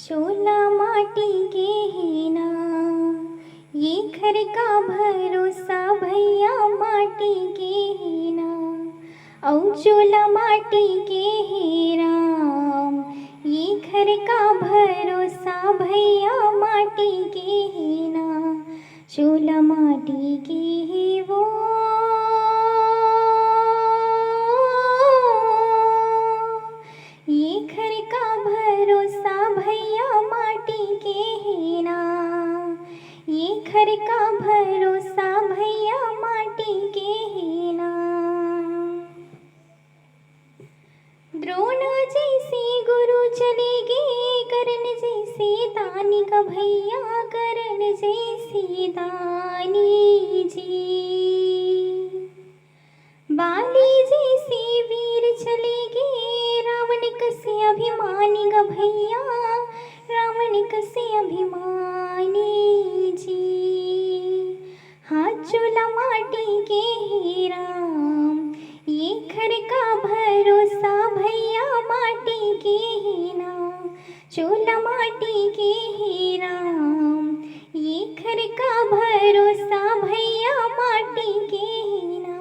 चोला माटी के ही ना, ये घर का भरोसा भैया माटी के ही ना। औ चोला माटी के ही राम, ये घर का भरोसा भैया माटी के ही ना। चोला माटी के ही वो, ये घर का भरोसा भैया माटी के ही ना। ये घर का भरोसा भैया माटी के ही ना। द्रोण जैसे गुरु चले गए, कर्ण जैसे दानी का भैया, कर्ण जैसे दानी जी। बाली जैसे वीर चले गए, रावण कसे अभिमानी ग भैया, रावण कसे अभिमानी जी। हाथ चोला माटी के ही राम, ये घर का भरोसा भैया माटी के ही ना। चोला माटी के ही राम, ये घर का भरोसा भैया माटी के ही ना।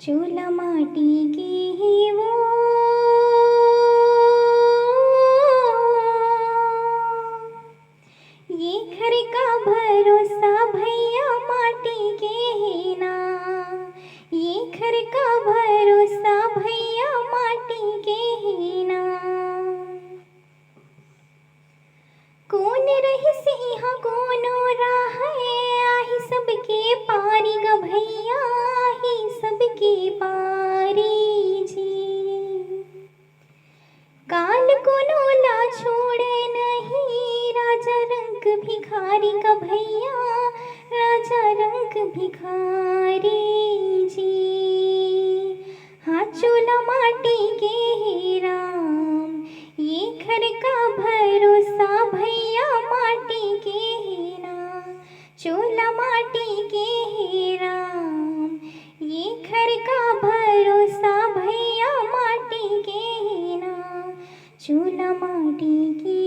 चोला माटी के ही वो, ये घर का भरोसा भैया माटी के ही ना। ये घर का भरोसा भैया माटी के ही ना। कौन रही से यहाँ कोनो राह है, आही सबके पारी ग भैया, आही सबके पारी जी। काल कोनो ला छोड़े नहीं, राजा रंग भिखारी का भैया, राजा रंग भिखारी जी। हाथ चोला माटी के ही राम, ये घर का भरोसा भैया माटी के ही ना। चोला माटी के ही राम, ये घर का भरोसा भैया माटी के ही ना। चोला माटी के